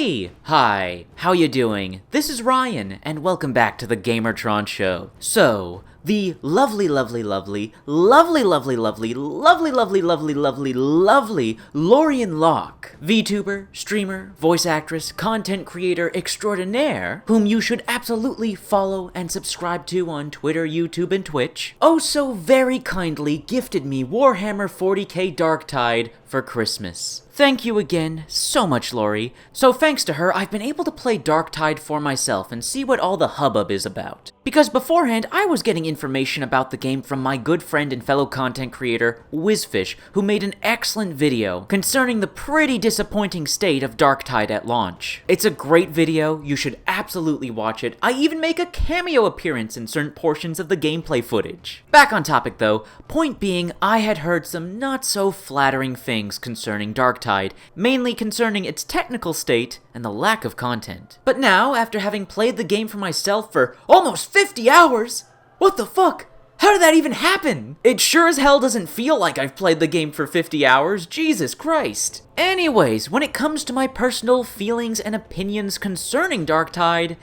Hi, how you doing? This is Ryan, and welcome back to the Gamertron Show. So, the lovely Lorian Locke, VTuber, streamer, voice actress, content creator extraordinaire, whom you should absolutely follow and subscribe to on Twitter, YouTube, and Twitch, oh so very kindly gifted me Warhammer 40k Darktide for Christmas. Thank you again so much, Lori. So thanks to her, I've been able to play Darktide for myself and see what all the hubbub is about. Because beforehand, I was getting information about the game from my good friend and fellow content creator, Whizfish, who made an excellent video concerning the pretty disappointing state of Darktide at launch. It's a great video, you should absolutely watch it. I even make a cameo appearance in certain portions of the gameplay footage. Back on topic though, point being, I had heard some not so flattering things concerning Darktide, mainly concerning its technical state and the lack of content. But now, after having played the game for myself for almost 50 hours, what the fuck? How did that even happen? It sure as hell doesn't feel like I've played the game for 50 hours, Jesus Christ. Anyways, when it comes to my personal feelings and opinions concerning Darktide,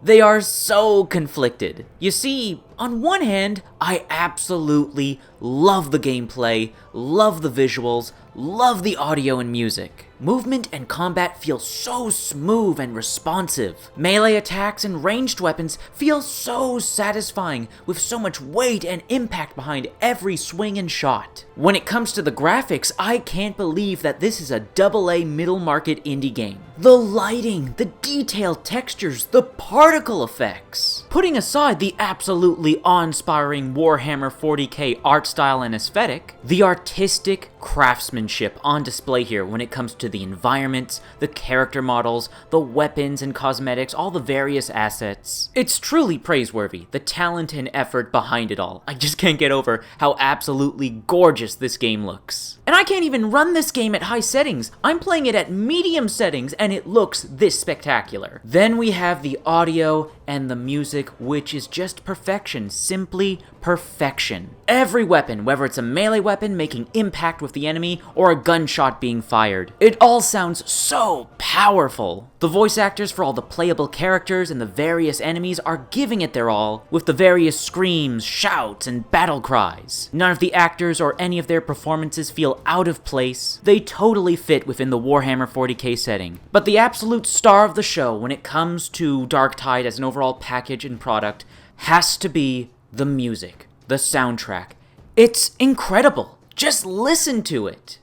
they are so conflicted. You see, on one hand, I absolutely love the gameplay, love the visuals, love the audio and music. Movement and combat feel so smooth and responsive. Melee attacks and ranged weapons feel so satisfying, with so much weight and impact behind every swing and shot. When it comes to the graphics, I can't believe that this is a AA middle market indie game. The lighting, the detailed textures, the particle effects. Putting aside the absolutely awe-inspiring Warhammer 40k art style and aesthetic, the artistic craftsmanship on display here when it comes to the environments, the character models, the weapons and cosmetics, all the various assets. It's truly praiseworthy, the talent and effort behind it all. I just can't get over how absolutely gorgeous this game looks. And I can't even run this game at high settings. I'm playing it at medium settings and it looks this spectacular. Then we have the audio and the music, which is just perfection, simply perfection. Every weapon, whether it's a melee weapon making impact with the enemy or a gunshot being fired, it all sounds so powerful. The voice actors for all the playable characters and the various enemies are giving it their all, with the various screams, shouts, and battle cries. None of the actors or any of their performances feel out of place. They totally fit within the Warhammer 40k setting. But the absolute star of the show when it comes to Darktide as an overall package and product has to be the music, the soundtrack. It's incredible. Just listen to it.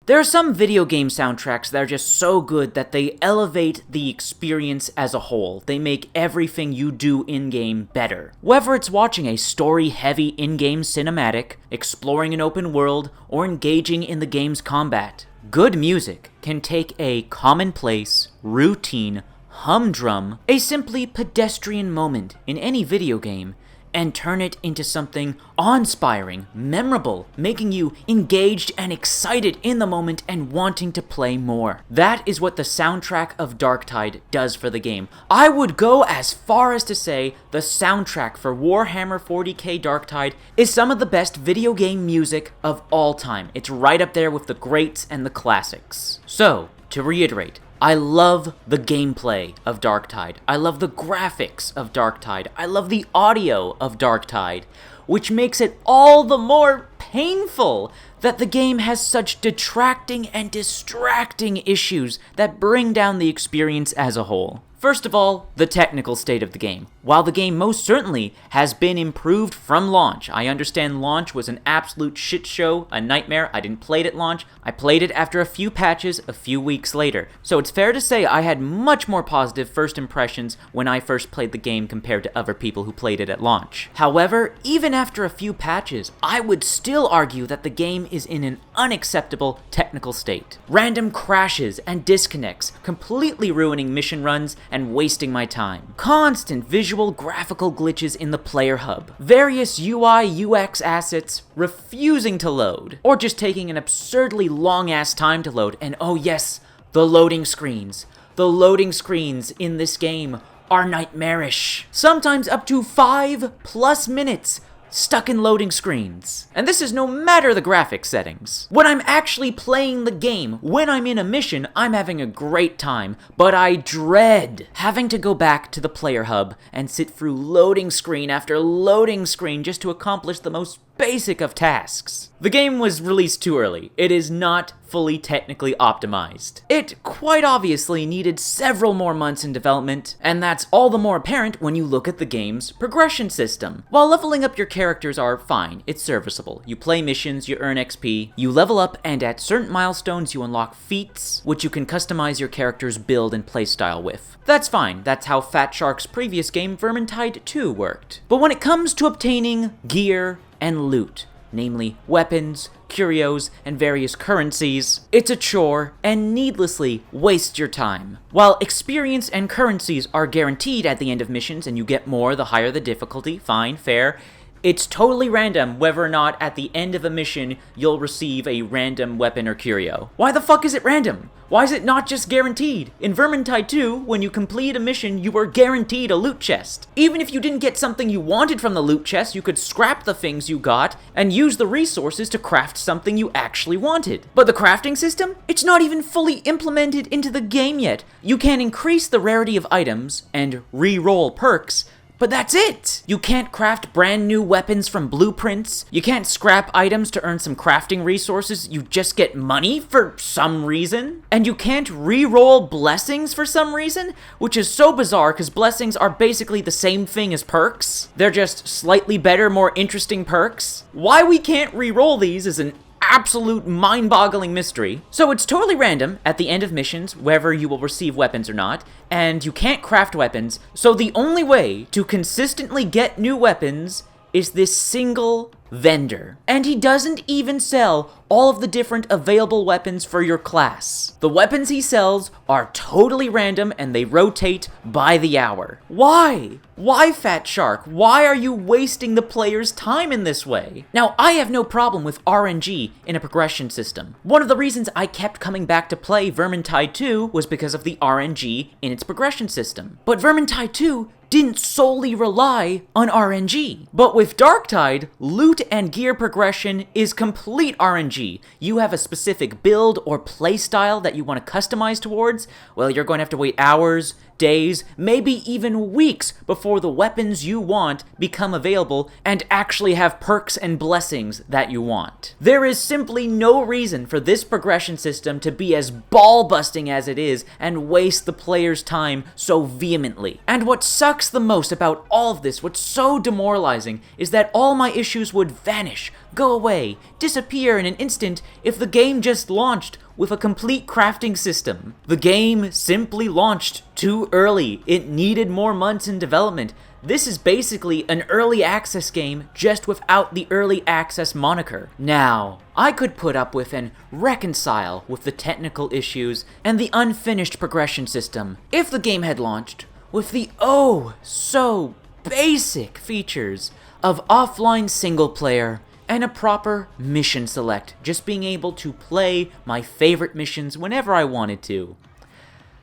There are some video game soundtracks that are just so good that they elevate the experience as a whole. They make everything you do in-game better. Whether it's watching a story-heavy in-game cinematic, exploring an open world, or engaging in the game's combat, good music can take a commonplace, routine, humdrum, a simply pedestrian moment in any video game, and turn it into something awe-inspiring, memorable, making you engaged and excited in the moment and wanting to play more. That is what the soundtrack of Darktide does for the game. I would go as far as to say the soundtrack for Warhammer 40k Darktide is some of the best video game music of all time. It's right up there with the greats and the classics. So, to reiterate, I love the gameplay of Darktide. I love the graphics of Darktide. I love the audio of Darktide, which makes it all the more painful that the game has such detracting and distracting issues that bring down the experience as a whole. First of all, the technical state of the game. While the game most certainly has been improved from launch, I understand launch was an absolute shit show, a nightmare. I didn't play it at launch. I played it after a few patches a few weeks later. So it's fair to say I had much more positive first impressions when I first played the game compared to other people who played it at launch. However, even after a few patches, I would still argue that the game is in an unacceptable technical state. Random crashes and disconnects, completely ruining mission runs and wasting my time. Constant visual graphical glitches in the player hub. Various UI UX assets refusing to load, or just taking an absurdly long ass time to load. And oh yes, the loading screens. The loading screens in this game are nightmarish. Sometimes up to 5+ minutes stuck in loading screens. And this is no matter the graphics settings. When I'm actually playing the game, when I'm in a mission, I'm having a great time, but I dread having to go back to the player hub and sit through loading screen after loading screen just to accomplish the most basic of tasks. The game was released too early. It is not fully technically optimized. It quite obviously needed several more months in development, and that's all the more apparent when you look at the game's progression system. While leveling up your characters are fine, it's serviceable. You play missions, you earn XP, you level up, and at certain milestones you unlock feats, which you can customize your character's build and playstyle with. That's fine. That's how Fat Shark's previous game, Vermintide 2, worked. But when it comes to obtaining gear and loot, namely weapons, curios, and various currencies, it's a chore and needlessly wastes your time. While experience and currencies are guaranteed at the end of missions and you get more the higher the difficulty, fine, fair, it's totally random whether or not at the end of a mission you'll receive a random weapon or curio. Why the fuck is it random? Why is it not just guaranteed? In Vermintide 2, when you complete a mission, you were guaranteed a loot chest. Even if you didn't get something you wanted from the loot chest, you could scrap the things you got and use the resources to craft something you actually wanted. But the crafting system? It's not even fully implemented into the game yet. You can increase the rarity of items and re-roll perks, but that's it! You can't craft brand new weapons from blueprints, you can't scrap items to earn some crafting resources, you just get money for some reason, and you can't re-roll blessings for some reason, which is so bizarre because blessings are basically the same thing as perks. They're just slightly better, more interesting perks. Why we can't re-roll these is an absolute mind-boggling mystery. So it's totally random at the end of missions whether you will receive weapons or not, and you can't craft weapons, so the only way to consistently get new weapons is this single vendor. And he doesn't even sell all of the different available weapons for your class. The weapons he sells are totally random and they rotate by the hour. Why? Why, Fat Shark? Why are you wasting the player's time in this way? Now, I have no problem with RNG in a progression system. One of the reasons I kept coming back to play Vermintide 2 was because of the RNG in its progression system. But Vermintide 2 didn't solely rely on RNG. But with Darktide, loot and gear progression is complete RNG. You have a specific build or playstyle that you want to customize towards, well, you're going to have to wait hours, days, maybe even weeks before the weapons you want become available and actually have perks and blessings that you want. There is simply no reason for this progression system to be as ball-busting as it is and waste the player's time so vehemently. And what sucks the most about all of this, what's so demoralizing, is that all my issues would vanish, go away, disappear in an instant if the game just launched with a complete crafting system. The game simply launched too early. It needed more months in development. This is basically an early access game just without the early access moniker. Now, I could put up with and reconcile with the technical issues and the unfinished progression system if the game had launched with the oh so basic features of offline single player and a proper mission select, just being able to play my favorite missions whenever I wanted to.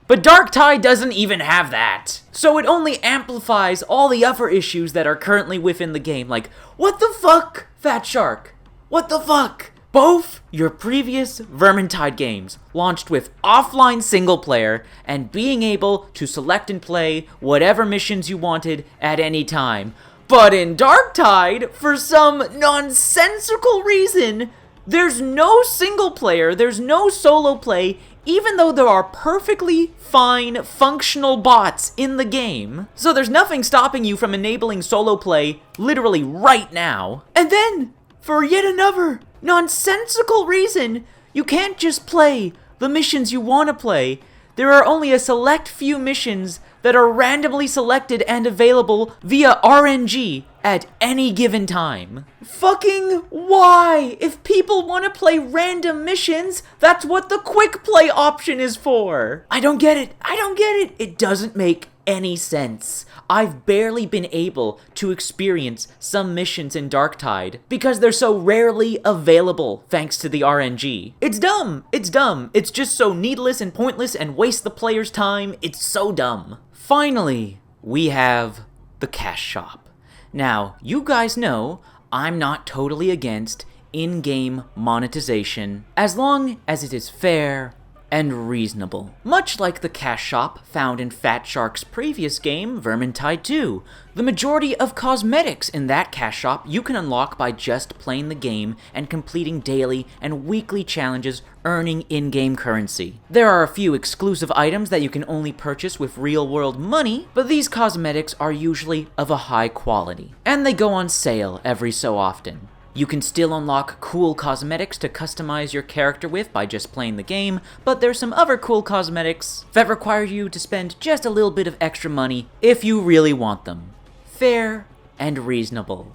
But Darktide doesn't even have that. So it only amplifies all the other issues that are currently within the game, like, what the fuck, Fat Shark? What the fuck? Both your previous Vermintide games launched with offline single player and being able to select and play whatever missions you wanted at any time. But in Darktide, for some nonsensical reason, there's no single player, there's no solo play even though there are perfectly fine, functional bots in the game. So there's nothing stopping you from enabling solo play literally right now. And then, for yet another nonsensical reason, you can't just play the missions you want to play. There are only a select few missions that are randomly selected and available via RNG at any given time. Fucking why? If people want to play random missions, that's what the quick play option is for. I don't get it. It doesn't make any sense. I've barely been able to experience some missions in Darktide because they're so rarely available thanks to the RNG. It's dumb. It's just so needless and pointless and wastes the player's time. It's so dumb. Finally, we have the cash shop. Now, you guys know I'm not totally against in-game monetization as long as it is fair and reasonable. Much like the cash shop found in Fat Shark's previous game, Vermintide 2. The majority of cosmetics in that cash shop you can unlock by just playing the game and completing daily and weekly challenges earning in-game currency. There are a few exclusive items that you can only purchase with real-world money, but these cosmetics are usually of a high quality, and they go on sale every so often. You can still unlock cool cosmetics to customize your character with by just playing the game, but there's some other cool cosmetics that require you to spend just a little bit of extra money if you really want them. Fair and reasonable.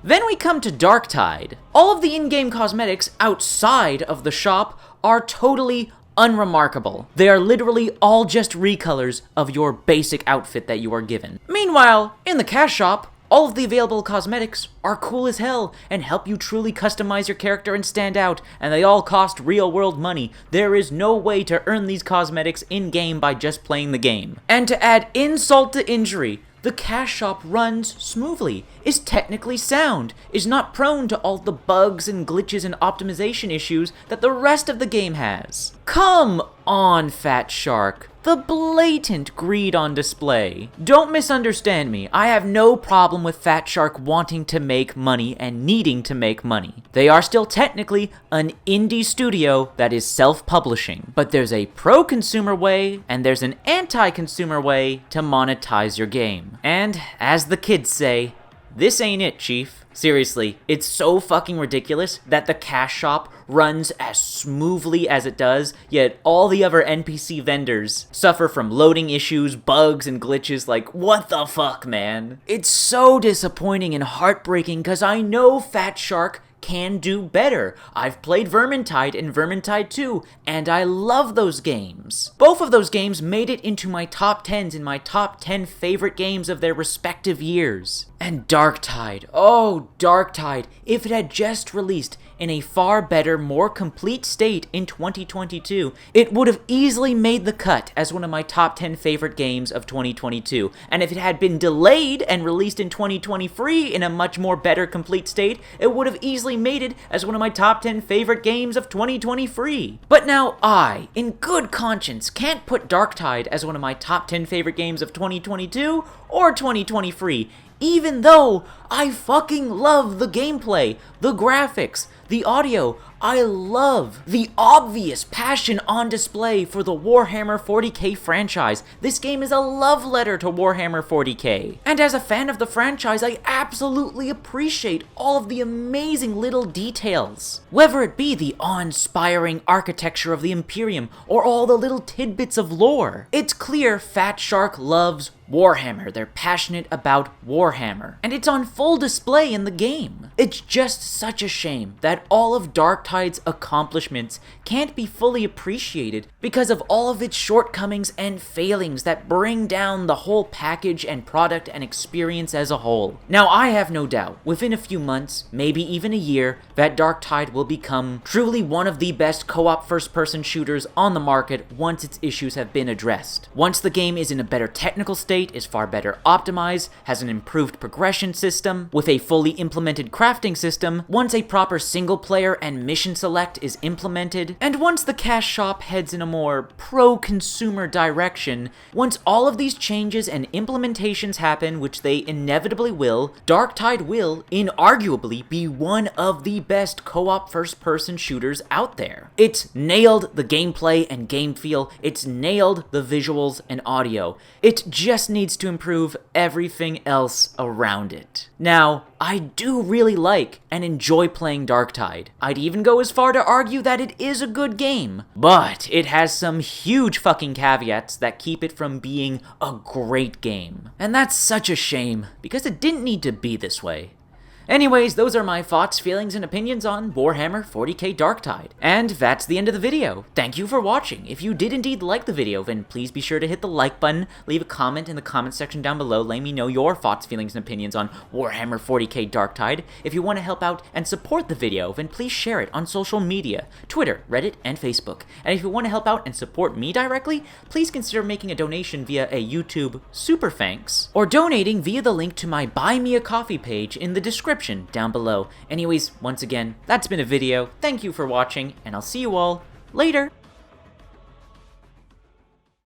Then we come to Darktide. All of the in-game cosmetics outside of the shop are totally unremarkable. They are literally all just recolors of your basic outfit that you are given. Meanwhile, in the cash shop, all of the available cosmetics are cool as hell and help you truly customize your character and stand out, and they all cost real-world money. There is no way to earn these cosmetics in-game by just playing the game. And to add insult to injury, the cash shop runs smoothly, is technically sound, is not prone to all the bugs and glitches and optimization issues that the rest of the game has. Come on, Fat Shark. The blatant greed on display. Don't misunderstand me. I have no problem with Fat Shark wanting to make money and needing to make money. They are still technically an indie studio that is self-publishing. But there's a pro-consumer way and there's an anti-consumer way to monetize your game. And as the kids say, this ain't it, Chief. Seriously, it's so fucking ridiculous that the cash shop runs as smoothly as it does, yet all the other NPC vendors suffer from loading issues, bugs, and glitches. Like, what the fuck, man? It's so disappointing and heartbreaking because I know Fat Shark can do better. I've played Vermintide and Vermintide 2, and I love those games. Both of those games made it into my top 10s in my top 10 favorite games of their respective years. And Darktide, oh Darktide, if it had just released in a far better, more complete state in 2022, it would have easily made the cut as one of my top 10 favorite games of 2022. And if it had been delayed and released in 2023 in a much more better complete state, it would have easily made it as one of my top 10 favorite games of 2023. But now I, in good conscience, can't put Darktide as one of my top 10 favorite games of 2022 or 2023, even though I fucking love the gameplay, the graphics, the audio. I love the obvious passion on display for the Warhammer 40k franchise. This game is a love letter to Warhammer 40k. And as a fan of the franchise, I absolutely appreciate all of the amazing little details. Whether it be the awe-inspiring architecture of the Imperium or all the little tidbits of lore. It's clear Fat Shark loves Warhammer. They're passionate about Warhammer. And it's on full display in the game. It's just such a shame that all of Darktide's accomplishments can't be fully appreciated because of all of its shortcomings and failings that bring down the whole package and product and experience as a whole. Now, I have no doubt, within a few months, maybe even a year, that Darktide will become truly one of the best co-op first-person shooters on the market once its issues have been addressed. Once the game is in a better technical state, state is far better optimized, has an improved progression system, with a fully implemented crafting system, once a proper single player and mission select is implemented, and once the cash shop heads in a more pro-consumer direction, once all of these changes and implementations happen, which they inevitably will, Darktide will, inarguably, be one of the best co-op first-person shooters out there. It's nailed the gameplay and game feel, it's nailed the visuals and audio. It just needs to improve everything else around it. Now, I do really like and enjoy playing Darktide. I'd even go as far to argue that it is a good game, but it has some huge fucking caveats that keep it from being a great game. And that's such a shame, because it didn't need to be this way. Anyways, those are my thoughts, feelings, and opinions on Warhammer 40k Darktide. And that's the end of the video. Thank you for watching. If you did indeed like the video, then please be sure to hit the like button, leave a comment in the comment section down below, letting me know your thoughts, feelings, and opinions on Warhammer 40k Darktide. If you want to help out and support the video, then please share it on social media, Twitter, Reddit, and Facebook. And if you want to help out and support me directly, please consider making a donation via a YouTube Super Thanks, or donating via the link to my Buy Me a Coffee page in the description down below. Anyways, once again, that's been a video. Thank you for watching, and I'll see you all later.